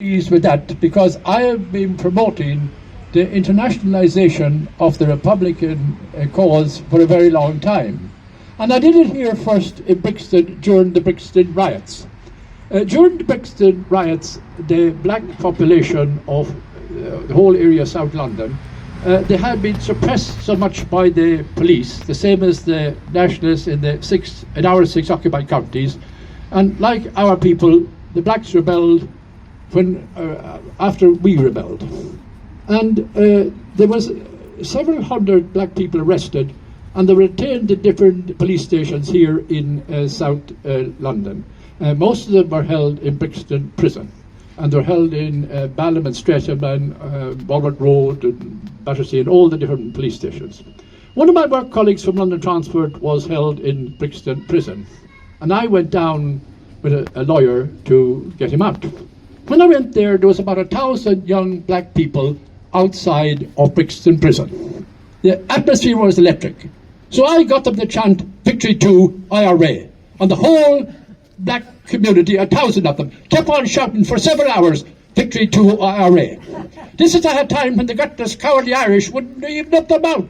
pleased with that because I have been promoting the internationalization of the Republican cause for a very long time. And I did it here first in Brixton during the Brixton riots. During the Brixton riots, the black population of the whole area of South London, they had been suppressed so much by the police, the same as the nationalists in our six occupied counties. And like our people, the blacks rebelled after we rebelled. And there was several hundred black people arrested, and they were retained at different police stations here in South London. Most of them were held in Brixton Prison, and they're held in Balham and Streatham and Walworth Road and Battersea and all the different police stations. One of my work colleagues from London Transport was held in Brixton Prison, and I went down with a lawyer to get him out. When I went there was about 1,000 young black people outside of Brixton Prison. The atmosphere was electric. So I got them to chant "Victory to IRA." And the whole black community, 1,000 of them, kept on shouting for several hours, "Victory to IRA." This is at a time when the gutless, cowardly Irish wouldn't even up their mouth.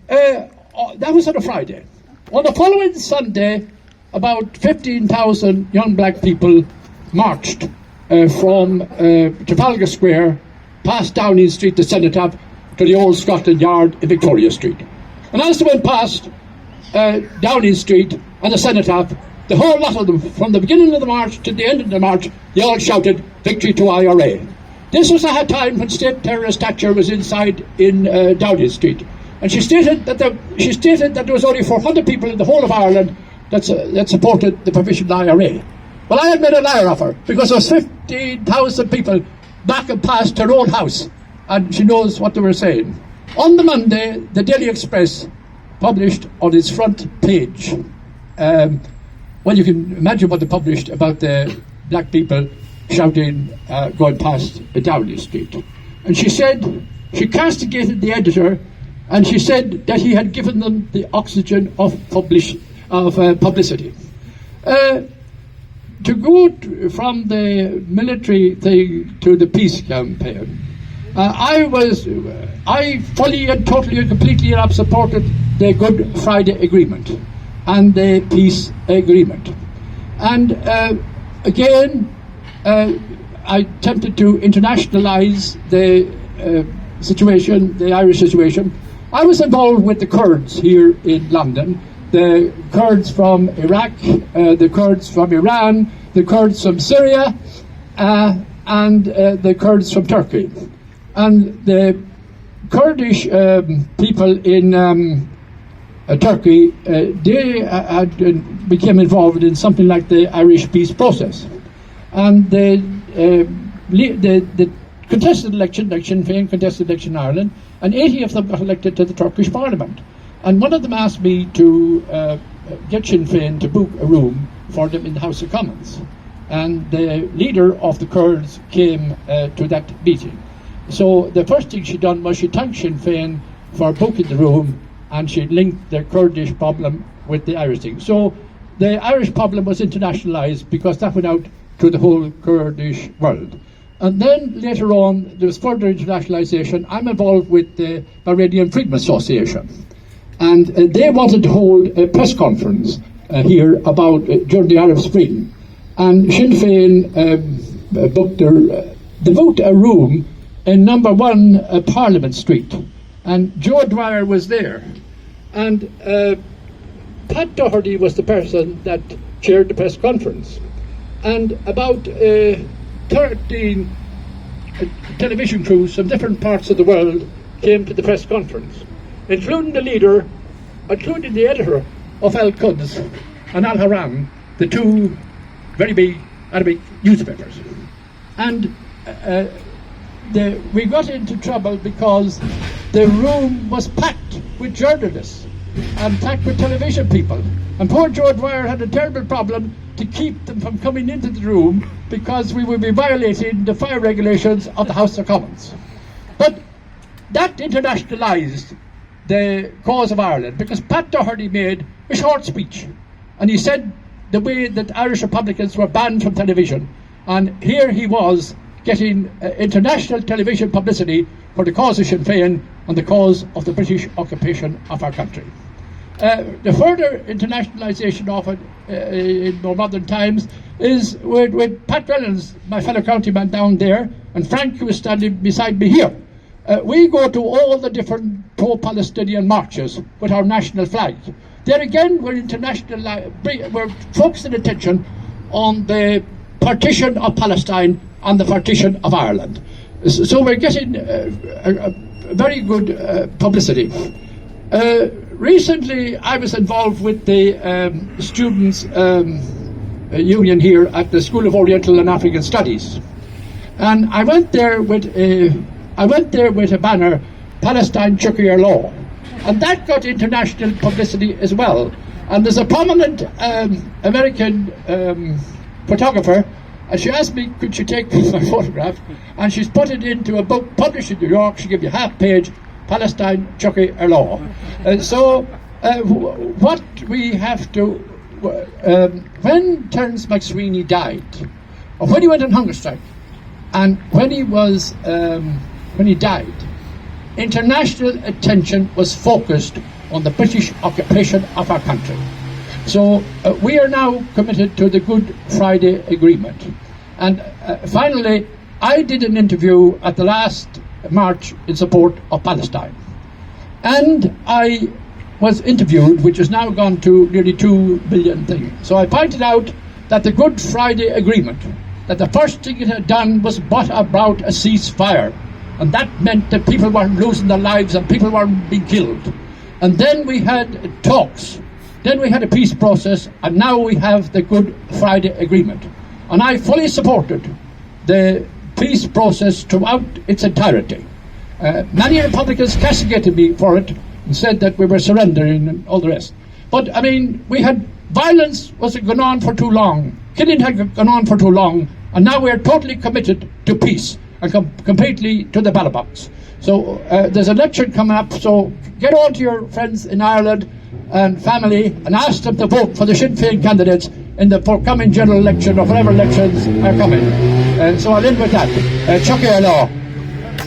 That was on a Friday. On the following Sunday, about 15,000 young black people marched from Trafalgar Square, past Downing Street to Cenotaph, to the old Scotland Yard in Victoria Street. And as they went past Downing Street and the Cenotaph, the whole lot of them, from the beginning of the march to the end of the march, they all shouted "Victory to IRA." This was at a time when State Terrorist Thatcher was inside in Downing Street, and she stated that there was only 400 people in the whole of Ireland that supported the provisional IRA. Well, I had made a liar of her, because there was 15,000 people back and past her own house, and she knows what they were saying. On the Monday, the Daily Express published on its front page, well, you can imagine what they published about the black people shouting, going past Downing Street. And she said, she castigated the editor, and she said that he had given them the oxygen of publicity. To go from the military thing to the peace campaign, I fully and totally and completely have supported the Good Friday Agreement and the peace agreement. And again, I attempted to internationalize the situation, the Irish situation. I was involved with the Kurds here in London, the Kurds from Iraq, the Kurds from Iran, the Kurds from Syria, and the Kurds from Turkey. And the Kurdish people in Turkey, they became involved in something like the Irish peace process. And the contested election, Sinn Féin contested election in Ireland, and 80 of them got elected to the Turkish Parliament. And one of them asked me to get Sinn Féin to book a room for them in the House of Commons. And the leader of the Kurds came to that meeting. So the first thing she done was she thanked Sinn Féin for booking the room, and she linked the Kurdish problem with the Irish thing. So the Irish problem was internationalized because that went out to the whole Kurdish world. And then later on, there was further internationalization. I'm involved with the Bahraini Freedom Association. And they wanted to hold a press conference here about during the Arab Spring. And Sinn Féin booked a room in number 1 Parliament Street. And Joe Dwyer was there. And Pat Doherty was the person that chaired the press conference. And about 13 television crews from different parts of the world came to the press conference, including the leader, including the editor of Al-Quds and Al-Haram, the two very big Arabic newspapers. And we got into trouble because the room was packed with journalists and packed with television people. And poor Joe Dwyer had a terrible problem to keep them from coming into the room because we would be violating the fire regulations of the House of Commons. But that internationalized the cause of Ireland, because Pat Doherty made a short speech and he said the way that Irish Republicans were banned from television, and here he was getting international television publicity for the cause of Sinn Féin and the cause of the British occupation of our country. The further internationalisation of it in more modern times is with Pat Reynolds, my fellow countryman down there, and Frank, who is standing beside me here. We go to all the different pro-Palestinian marches with our national flag. There again, we're we're focusing attention on the partition of Palestine and the partition of Ireland. So we're getting a very good publicity. Recently, I was involved with the students' union here at the School of Oriental and African Studies, and I went there with a banner, Palestine Chucky Law, and that got international publicity as well. And there's a prominent American photographer, and she asked me, could she take my photograph, and she's put it into a book published in New York. She gave you half page, Palestine Chucky Law. So what we have to, when Terence McSweeney died, or when he went on hunger strike, and when he died, international attention was focused on the British occupation of our country. So we are now committed to the Good Friday Agreement. And finally, I did an interview at the last march in support of Palestine. And I was interviewed, which has now gone to nearly 2 billion things. So I pointed out that the Good Friday Agreement, that the first thing it had done was brought about a ceasefire. And that meant that people weren't losing their lives and people weren't being killed. And then we had talks. Then we had a peace process, and now we have the Good Friday Agreement. And I fully supported the peace process throughout its entirety. Many Republicans castigated me for it and said that we were surrendering and all the rest. But, I mean, we had violence was going on for too long. Killing had gone on for too long. And now we are totally committed to peace and completely to the ballot box. So there's an election coming up, so get on to your friends in Ireland and family and ask them to vote for the Sinn Féin candidates in the forthcoming general election or whatever elections are coming. So I'll end with that. Chucky Law.